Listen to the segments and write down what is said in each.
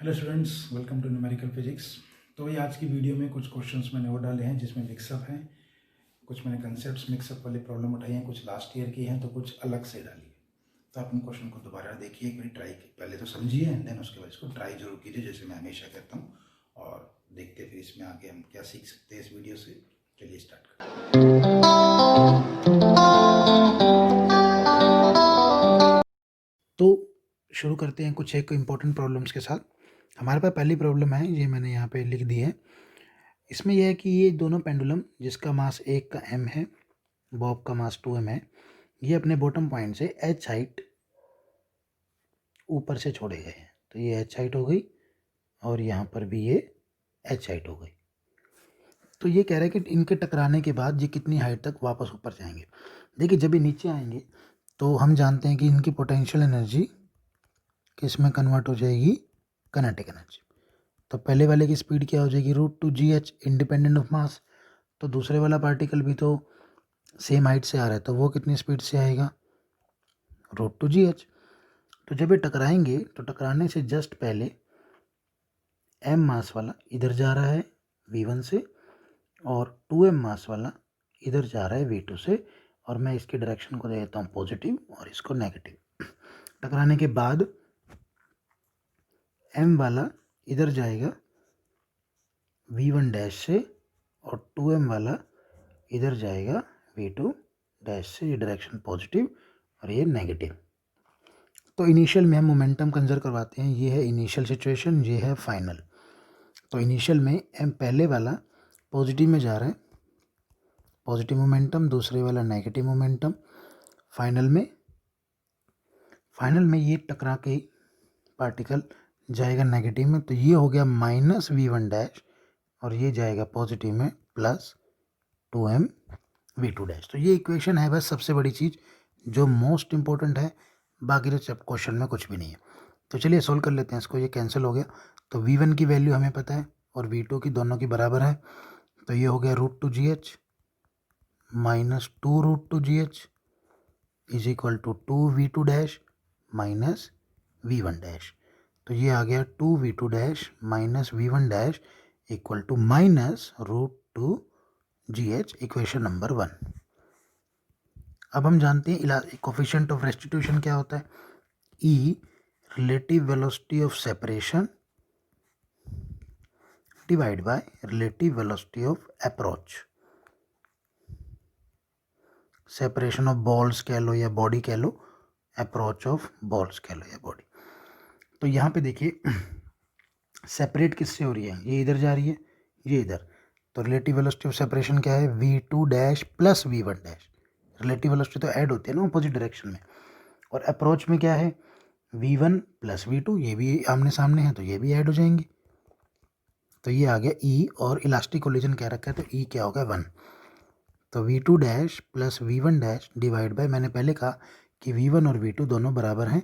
Hello students, welcome to numerical physics. तो ये आज की वीडियो में कुछ क्वेश्चंस मैंने और डाले हैं जिसमें मिक्सअप हैं, कुछ मैंने कंसेप्ट्स मिक्सअप वाली प्रॉब्लम उठाई हैं, कुछ लास्ट ईयर की हैं तो कुछ अलग से डाली है। तो आप उन क्वेश्चन को दोबारा देखिए, एक बार ट्राई पहले तो समझिए एंड देन उसके बाद इसको ट्राई जरूर कीजिए जैसे मैं हमेशा कहता हूँ, और देखते फिर इसमें आगे हम क्या सीख सकते हैं इस वीडियो से। चलिए स्टार्ट करते हैं। तो शुरू करते हैं कुछ एक इम्पॉर्टेंट प्रॉब्लम्स के साथ। हमारे पास पहली प्रॉब्लम है, ये मैंने यहाँ पे लिख दी है। इसमें यह है कि ये दोनों पेंडुलम जिसका मास 1 का m है, बॉब का मास 2m है, ये अपने बॉटम पॉइंट से h हाइट ऊपर से छोड़े गए हैं। तो ये h हाइट हो गई और यहाँ पर भी ये h हाइट हो गई। तो ये कह रहा है कि इनके टकराने के बाद ये कितनी हाइट तक वापस ऊपर जाएंगे। देखिए, जब ये नीचे आएंगे तो हम जानते हैं कि इनकी पोटेंशियल एनर्जी किस में कन्वर्ट हो जाएगी, काइनेटिक एनर्जी। तो पहले वाले की स्पीड क्या हो जाएगी, √2gh इंडिपेंडेंट ऑफ मास। तो दूसरे वाला पार्टिकल भी तो सेम हाइट से आ रहा है, तो वो कितनी स्पीड से आएगा, √2gh। तो जब ये टकराएंगे तो टकराने से जस्ट पहले m मास वाला इधर जा रहा है v1 से और 2m मास वाला इधर जा रहा है v2 से, और मैं इसकी डायरेक्शन को दे देता हूँ पॉजिटिव और इसको नेगेटिव। टकराने के बाद m वाला इधर जाएगा v1 डैश से और 2m वाला इधर जाएगा v2 डैश से। ये डायरेक्शन पॉजिटिव और ये नेगेटिव। तो इनिशियल में हम मोमेंटम कंजर्व करवाते हैं। ये है इनिशियल सिचुएशन, ये है फाइनल। तो इनिशियल में m पहले वाला पॉजिटिव में जा रहा है, पॉजिटिव मोमेंटम, दूसरे वाला नेगेटिव मोमेंटम। फाइनल में ये टकरा के पार्टिकल जाएगा नेगेटिव में, तो ये हो गया -v1 डैश और ये जाएगा पॉजिटिव में +2m v2 डैश। तो ये इक्वेशन है बस सबसे बड़ी चीज़ जो मोस्ट इंपॉर्टेंट है, बाकी तो सब क्वेश्चन में कुछ भी नहीं है। तो चलिए सोल्व कर लेते हैं इसको। ये कैंसिल हो गया, तो v1 की वैल्यू हमें पता है और v2 की, दोनों की बराबर है। तो ये हो गया √2gh -2√2gh is equal to 2v2 dash minus v1 dash. तो ये आ गया 2v2 dash minus v1 dash equal to -√2gh, equation number 1। अब हम जानते हैं कोफिशिएंट ऑफ रेस्टिट्यूशन क्या होता है, E relative velocity of separation divide by relative velocity of approach. Separation of balls कह लो या बॉडी कह लो, अप्रोच ऑफ बॉल्स कह लो या बॉडी। तो यहाँ पे देखिए सेपरेट किससे हो रही है, ये इधर जा रही है, ये इधर। तो रिलेटिव वेलोसिटी ऑफ सेपरेशन क्या है, v2 dash plus v1 dash. Relative velocity तो ऐड होती है ना अपोजिट डायरेक्शन में। और अप्रोच में क्या है, v1 प्लस v2, ये भी आमने सामने है तो ये भी ऐड हो जाएंगे। तो ये आ गया E, और इलास्टिक कोलिजन क्या रखा है तो E क्या होगा 1। तो v2 dash plus v1 dash divide by, मैंने पहले कहा कि v1 और v2 दोनों बराबर हैं,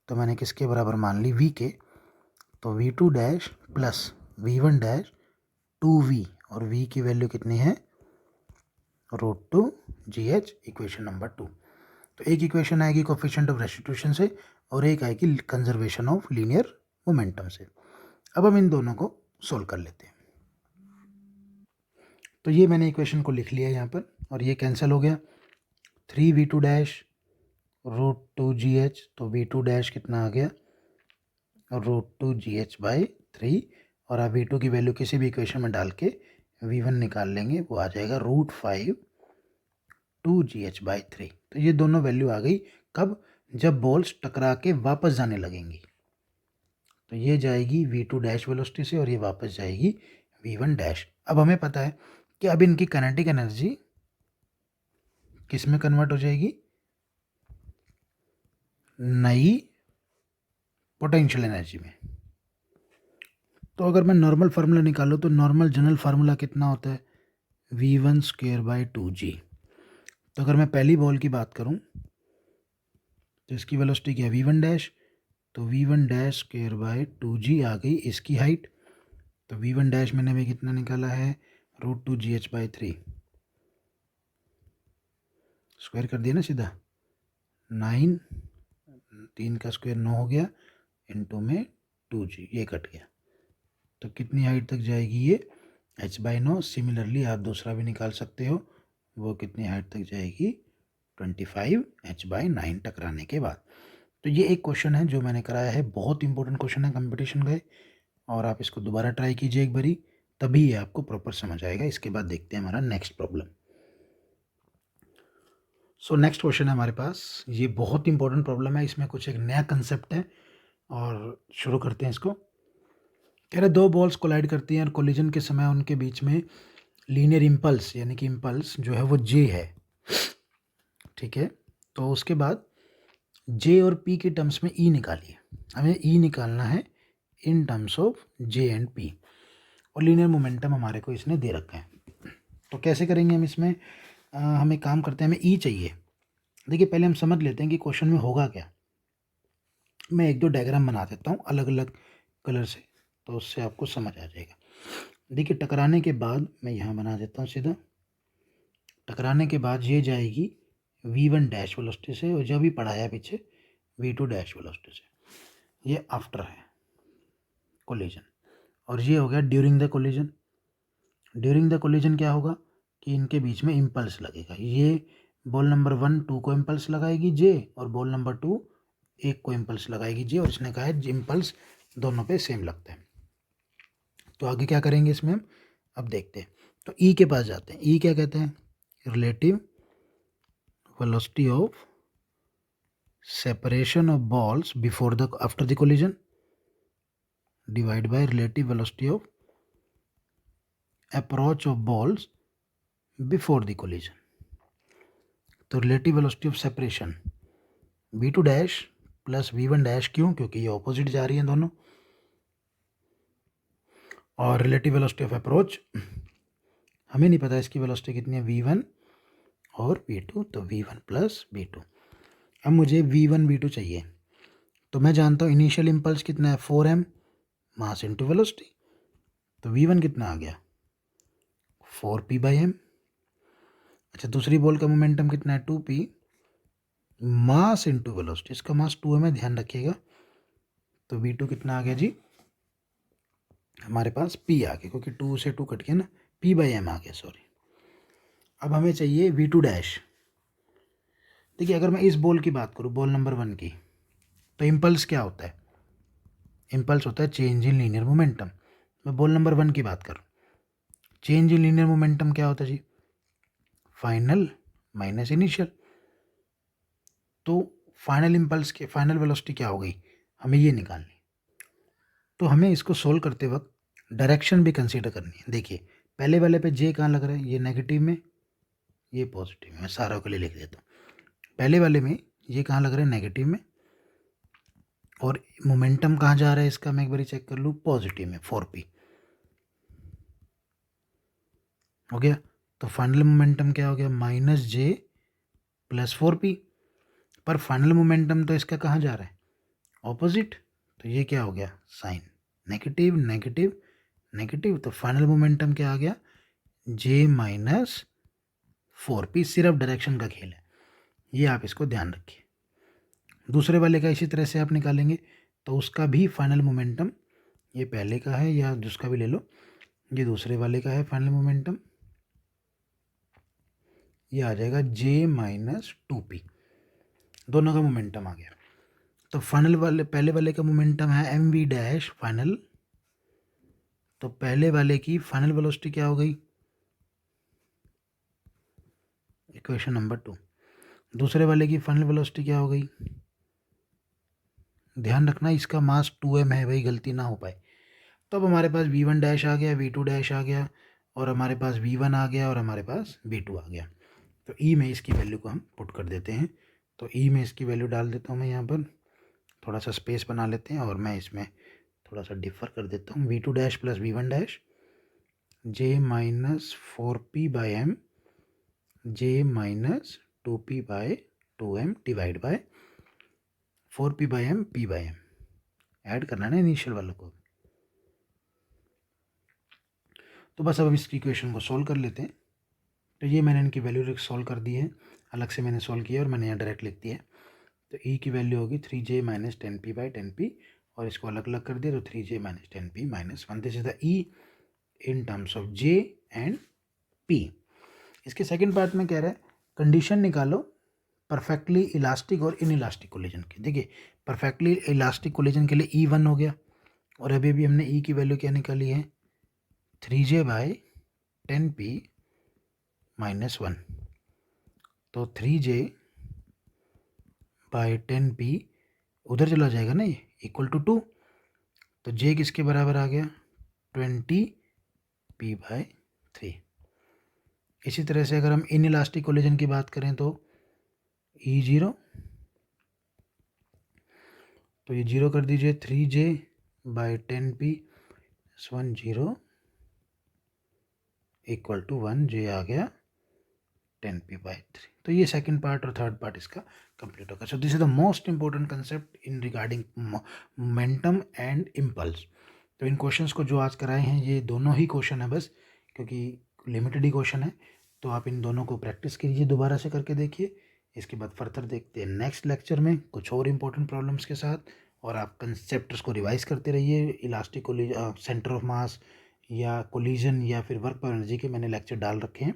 तो मैंने किसके बराबर मान ली, v के। तो v2 dash plus v1 dash 2v, और v की वैल्यू कितनी है, √2gh, इक्वेशन नंबर 2। तो एक इक्वेशन आएगी कोफिशिएंट ऑफ रेस्टिट्यूशन से और एक आएगी कंजर्वेशन ऑफ लीनियर मोमेंटम से। अब हम इन दोनों को सोल्व कर लेते हैं। तो ये मैंने इक्वेशन को लिख लिया यहाँ पर और ये कैंसिल हो गया। 3v2 डैश √2gh, तो v2 डैश कितना आ गया, √2gh बाई 3। और आप v2 की वैल्यू किसी भी इक्वेशन में डाल के v1 निकाल लेंगे, वो आ जाएगा √5 2gh बाई 3। तो ये दोनों वैल्यू आ गई कब, जब बॉल्स टकरा के वापस जाने लगेंगी। तो ये जाएगी v2 डैश वेलोसिटी से और ये वापस जाएगी v1 डैश। अब हमें पता है कि अब इनकी काइनेटिक एनर्जी किस में कन्वर्ट हो जाएगी, नई पोटेंशियल एनर्जी में। तो अगर मैं नॉर्मल फार्मूला निकालूँ तो नॉर्मल जनरल फार्मूला कितना होता है, v1 स्क्वायर बाई 2g। तो अगर मैं पहली बॉल की बात करूं तो इसकी वेलोसिटी क्या है, v1 डैश, तो v1 dash square by 2g आ गई इसकी हाइट। तो v1 डैश मैंने भी कितना निकाला है, √2gh बाई 3। स्क्वायर कर दिया ना सीधा, 9, 3 का स्क्वायर 9 हो गया, इनटू में 2g, ये कट गया। तो कितनी हाइट तक जाएगी ये h/9। सिमिलरली आप दूसरा भी निकाल सकते हो, वो कितनी हाइट तक जाएगी 25 h/9 टकराने के बाद। तो ये एक क्वेश्चन है जो मैंने कराया है, बहुत इंपॉर्टेंट क्वेश्चन है कंपटीशन का है, और आप इसको दोबारा ट्राई कीजिए एक बारी, तभी ये आपको प्रॉपर समझ आएगा। इसके बाद देखते हैं हमारा next problem. So next question है हमारे पास, ये बहुत इंपॉर्टेंट प्रॉब्लम है, इसमें कुछ एक नया कंसेप्ट है, और शुरू करते हैं इसको। कह रहे दो बॉल्स कोलाइड करती हैं और कोलिजन के समय उनके बीच में लीनियर इम्पल्स यानी कि इम्पल्स जो है वो जे है, ठीक है। तो उसके बाद जे और पी के टर्म्स में ई निकालिए। हमें ई निकालना है in terms of J and P, और लीनियर मोमेंटम हमारे को इसने दे रखा है। तो कैसे करेंगे हम इसमें, हमें काम करते हैं, हमें ई चाहिए। देखिए पहले हम समझ लेते हैं कि क्वेश्चन में होगा क्या। मैं एक दो डायग्राम बना देता हूँ अलग अलग कलर से, तो उससे आपको समझ आ जाएगा। देखिए टकराने के बाद मैं यहाँ बना देता हूँ सीधा। टकराने के बाद ये जाएगी v1 डैश वेलोसिटी से, और जो भी पढ़ाया पीछे v2 डैश वेलोसिटी से। ये आफ्टर है कोलिजन, और ये हो गया during the collision. During the collision क्या होगा कि इनके बीच में इम्पल्स लगेगा। ये बॉल नंबर 1 2 को इम्पल्स लगाएगी जे, और बॉल नंबर 2 1 को इम्पल्स लगाएगी जे, और इसने कहा है इम्पल्स दोनों पे सेम लगता है। तो आगे क्या करेंगे इसमें हम अब देखते हैं। तो ई के पास जाते हैं। ई क्या कहते हैं, relative velocity of separation of balls before the after the collision divided by relative velocity of approach of balls before the collision। तो relative velocity of separation v2 dash plus v1 dash, क्यों, क्योंकि ये opposite जा रही हैं दोनों। और relative velocity of approach हमें नहीं पता इसकी वेलोसिटी कितनी है, v1 और v2, तो v1 प्लस v2। अब मुझे v1 v2 चाहिए, तो मैं जानता हूँ इनिशियल इम्पल्स कितना है 4m मास इंटू वेलोसिटी, तो v1 कितना आ गया 4p/m। अच्छा दूसरी बॉल का मोमेंटम कितना है 2p मास इंटू वेलोसिटी, इसका मास 2m है, ध्यान रखिएगा। तो v2 कितना आ गया जी हमारे पास p आ गया, क्योंकि 2 से 2 कट गया ना, p/m आ गया, सॉरी। अब हमें चाहिए v2 डैश। देखिए अगर मैं इस बॉल की बात करूँ, बॉल नंबर 1 की, तो इम्पल्स क्या होता है, इम्पल्स होता है चेंज इन लीनियर मोमेंटम। मैं बॉल नंबर 1 की बात करूँ, चेंज इन लीनियर मोमेंटम क्या होता है जी, फाइनल माइनस इनिशियल। तो फाइनल इम्पल्स के फाइनल वेलोसिटी क्या हो गई, हमें ये निकालनी। तो हमें इसको सोल्व करते वक्त डायरेक्शन भी कंसीडर करनी है। देखिए पहले वाले पे जे कहाँ लग रहा है, ये नेगेटिव में, ये पॉजिटिव में। मैं सारों के लिए लिख देता हूँ। पहले वाले में ये कहाँ लग रहा है, नेगेटिव में, और मोमेंटम कहाँ जा रहा है इसका, मैं एक बार चेक कर लूँ, पॉजिटिव में 4p हो गया। तो फाइनल मोमेंटम क्या हो गया -j प्लस 4p, पर फाइनल मोमेंटम तो इसका कहाँ जा रहा है, ऑपोजिट। तो ये क्या हो गया साइन, नेगेटिव नेगेटिव नेगेटिव। तो फाइनल मोमेंटम क्या आ गया j माइनस 4p। सिर्फ डायरेक्शन का खेल है, ये आप इसको ध्यान रखिए। दूसरे वाले का इसी तरह से आप निकालेंगे, तो उसका भी फाइनल मोमेंटम, ये पहले का है या जिसका भी ले लो, ये दूसरे वाले का है फाइनल मोमेंटम, ये आ जाएगा j माइनस 2p। दोनों का मोमेंटम आ गया। तो फाइनल वाले, पहले वाले का मोमेंटम है mv डैश फाइनल, तो पहले वाले की फाइनल वेलोसिटी क्या हो गई, इक्वेशन नंबर 2। दूसरे वाले की फाइनल वेलोसिटी क्या हो गई, ध्यान रखना इसका मास 2m है भाई, गलती ना हो पाए। तो अब हमारे पास v1 डैश आ गया, v2 डैश आ गया, और हमारे पास v1 आ गया, और हमारे पास v2 आ गया। तो ई में इसकी वैल्यू को हम पुट कर देते हैं। तो ई में इसकी वैल्यू डाल देता हूँ मैं यहाँ पर, थोड़ा सा स्पेस बना लेते हैं, और मैं इसमें थोड़ा सा डिफर कर देता हूँ। v2 dash plus v1 dash j minus 4p/m j minus 2p/2m divide by 4p/m p/m। Add करना है ना इनिशियल वालों को। तो बस अब इस इक्वेशन को सोल्व कर लेते हैं। तो ये मैंने इनकी वैल्यू सोल्व कर दी है, अलग से मैंने सोल्व किया और मैंने यहाँ डायरेक्ट लिख दिया है। तो ई की वैल्यू होगी 3j माइनस 10p/10p, और इसको अलग अलग कर दिया तो 3j minus 10p minus 1। This is the E in terms of j and p। इसके सेकंड पार्ट में कह रहा है कंडीशन निकालो परफेक्टली इलास्टिक और इन इलास्टिक कोलिजन की। देखिए परफेक्टली इलास्टिक कोलिजन के लिए E1 हो गया, और अभी भी हमने E की वैल्यू क्या निकाली है 3j बाई 10p माइनस 1। तो 3j बाई 10p उधर चला जाएगा ना, ये इक्वल टू 2, तो j किसके बराबर आ गया 20p बाई 3। इसी तरह से अगर हम इन इलास्टिक कोलिजन की बात करें तो E0, तो ये 0 कर दीजिए 3j by 10p 1 0 equal to 1, j आ गया 10p बाई 3। तो ये सेकंड पार्ट और थर्ड पार्ट इसका कंप्लीट होगा। So this is the most important concept in regarding momentum and impulse. तो इन क्वेश्चंस को जो आज कराए हैं ये दोनों ही क्वेश्चन है बस, क्योंकि लिमिटेड ही क्वेश्चन है, तो आप इन दोनों को प्रैक्टिस कीजिए, दोबारा से करके देखिए। इसके बाद फर्दर देखते हैं नेक्स्ट लेक्चर में कुछ और इंपॉर्टेंट प्रॉब्लम्स के साथ, और आप कंसेप्ट्स को रिवाइज करते रहिए। इलास्टिक सेंटर ऑफ मास या कोलिजन या फिर वर्क पर एनर्जी के मैंने लेक्चर डाल रखे हैं,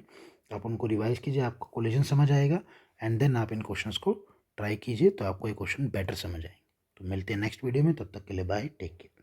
तो आप उनको रिवाइज कीजिए, आपको कोलिजन समझ आएगा, एंड देन आप इन क्वेश्चंस को ट्राई कीजिए, तो आपको ये क्वेश्चन बेटर समझ आएंगे। तो मिलते हैं नेक्स्ट वीडियो में, तब तक के लिए बाय, टेक केयर।